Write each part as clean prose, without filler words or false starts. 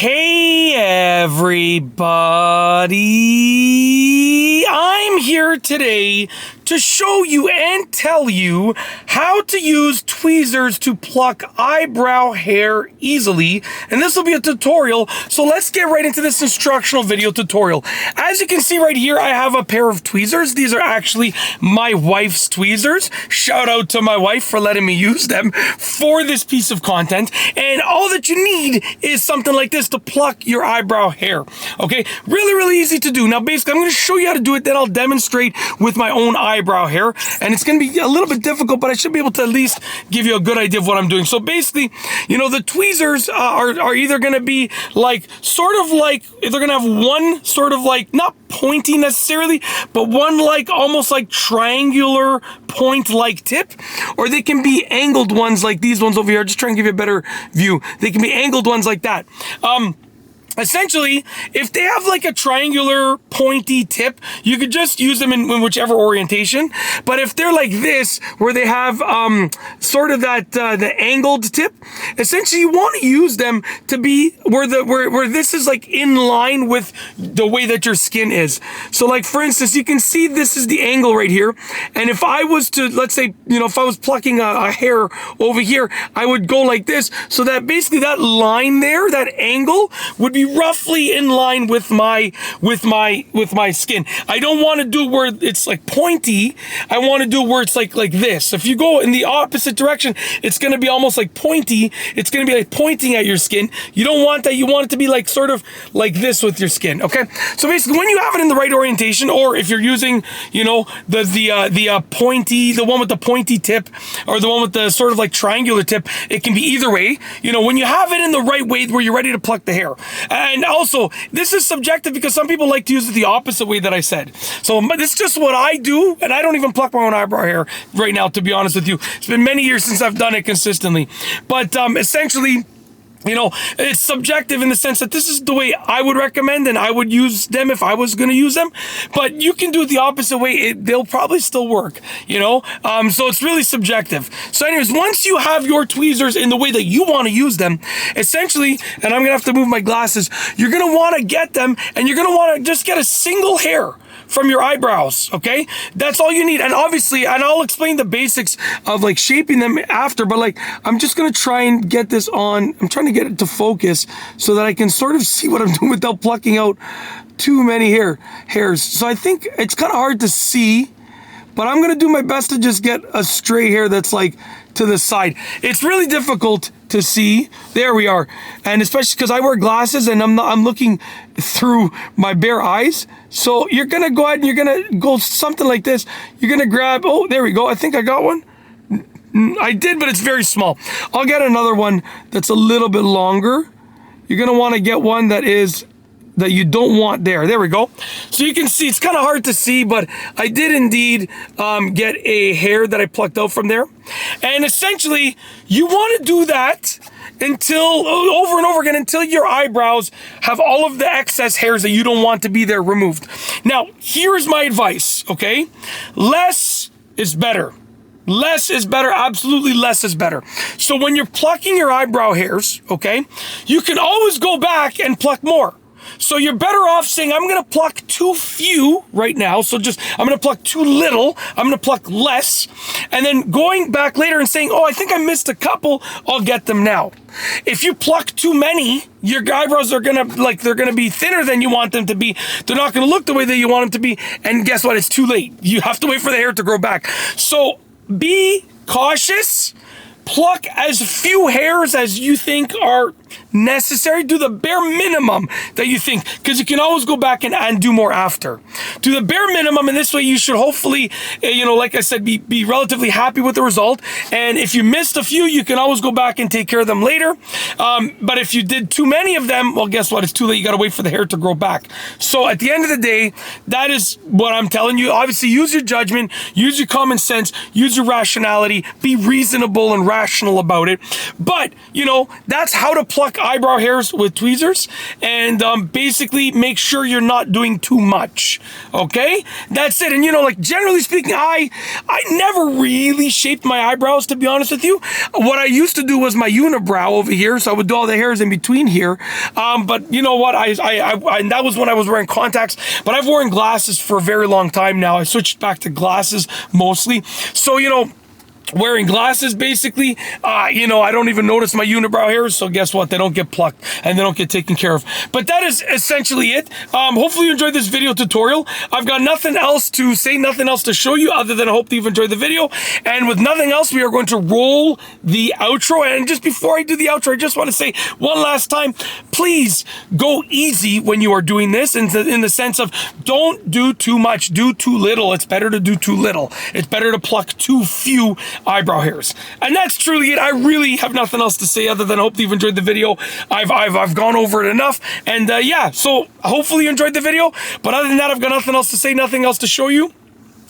Hey everybody, I'm here today to show you and tell you how to use tweezers to pluck eyebrow hair easily, and this will be a tutorial, so let's get right into this instructional video tutorial. As you can see right here, I have a pair of tweezers. These are actually my wife's tweezers. Shout out to my wife for letting me use them for this piece of content, and all that you need is something like this to pluck your eyebrow hair. Okay, really easy to do. Now basically I'm going to show you how to do it, then I'll demonstrate with my own eyebrow hair, and it's going to be a little bit difficult, but I should be able to at least give you a good idea of what I'm doing. So basically, you know, the tweezers are either going to be like sort of like, they're going to have one sort of like, not pointy necessarily, but one like almost like triangular point like tip, or they can be angled ones like these ones over here. Just trying to give you a better view. They can be angled ones like that. Essentially, if they have like a triangular pointy tip, you could just use them in whichever orientation. But if they're like this, where they have sort of that the angled tip, essentially you want to use them to be where this is like in line with the way that your skin is. So like for instance, you can see this is the angle right here, and if I was to, let's say, you know, if I was plucking a hair over here, I would go like this, so that basically that line there, that angle would be roughly in line with my skin. I don't want to do where it's like pointy. I want to do where it's like this. If you go in the opposite direction, it's going to be almost like pointy. It's going to be like pointing at your skin. You don't want that. You want it to be like sort of like this with your skin. Okay. So basically, when you have it in the right orientation, or if you're using, you know, the pointy, the one with the pointy tip, or the one with the sort of like triangular tip, it can be either way. You know, when you have it in the right way where you're ready to pluck the hair. And also, this is subjective because some people like to use it the opposite way that I said. So this is just what I do, and I don't even pluck my own eyebrow hair right now, to be honest with you. It's been many years since I've done it consistently. But essentially, you know, it's subjective in the sense that this is the way I would recommend, and I would use them if I was going to use them. But you can do it the opposite way. They'll probably still work, you know? So it's really subjective. So anyways, once you have your tweezers in the way that you want to use them, essentially, and I'm going to have to move my glasses, you're going to want to get them, and you're going to want to just get a single hair from your eyebrows, okay? That's all you need. And obviously, and I'll explain the basics of like shaping them after, but like, I'm just gonna try and get this on. I'm trying to get it to focus so that I can sort of see what I'm doing without plucking out too many hairs. So I think it's kind of hard to see, but I'm gonna do my best to just get a stray hair that's like to the side. It's really difficult to see. There we are. And especially because I wear glasses and I'm looking through my bare eyes. So you're gonna go ahead and you're gonna go something like this. You're gonna grab, oh, there we go. I think I got one. I did, but it's very small. I'll get another one that's a little bit longer. You're gonna want to get one that you don't want there. There we go. So you can see, it's kind of hard to see, but I did indeed get a hair that I plucked out from there. And essentially, you want to do that until, over and over again, until your eyebrows have all of the excess hairs that you don't want to be there removed. Now, here's my advice, okay? Less is better. Less is better, absolutely less is better. So when you're plucking your eyebrow hairs, okay, you can always go back and pluck more. So you're better off saying, I'm going to pluck too few right now. So just, I'm going to pluck too little. I'm going to pluck less. And then going back later and saying, oh, I think I missed a couple. I'll get them now. If you pluck too many, your eyebrows are going to, like, they're going to be thinner than you want them to be. They're not going to look the way that you want them to be. And guess what? It's too late. You have to wait for the hair to grow back. So be cautious. Pluck as few hairs as you think are necessary. Do the bare minimum that you think, because you can always go back and do more after. Do the bare minimum, and this way you should hopefully, you know, like I said, be relatively happy with the result. And if you missed a few, you can always go back and take care of them later. But if you did too many of them, well, guess what? It's too late. You got to wait for the hair to grow back. So at the end of the day, that is what I'm telling you. Obviously, use your judgment, use your common sense, use your rationality, be reasonable and rational about it. But, you know, that's how to pluck pluck eyebrow hairs with tweezers, and basically make sure you're not doing too much. Okay, that's it. And you know, like generally speaking, I never really shaped my eyebrows, to be honest with you. What I used to do was my unibrow over here, so I would do all the hairs in between here. But you know what? I that was when I was wearing contacts. But I've worn glasses for a very long time now. I switched back to glasses mostly. So you know, wearing glasses, basically, you know, I don't even notice my unibrow hairs, so guess what? They don't get plucked and they don't get taken care of. But that is essentially it. Hopefully you enjoyed this video tutorial. I've got nothing else to say, nothing else to show you other than I hope that you've enjoyed the video. And with nothing else, we are going to roll the outro. And just before I do the outro, I just want to say one last time, please go easy when you are doing this, in the sense of don't do too much, do too little. It's better to do too little. It's better to pluck too few eyebrow hairs. And that's truly it. I really have nothing else to say other than I hope you've enjoyed the video. I've gone over it enough. And yeah, so hopefully you enjoyed the video. But other than that, I've got nothing else to say, nothing else to show you.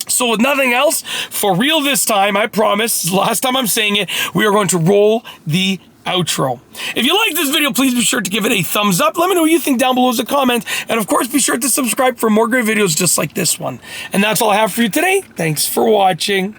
So with nothing else, for real this time, I promise, last time I'm saying it, we are going to roll the outro. If you like this video, please be sure to give it a thumbs up. Let me know what you think down below as a comment. And of course, be sure to subscribe for more great videos just like this one. And that's all I have for you today. Thanks for watching.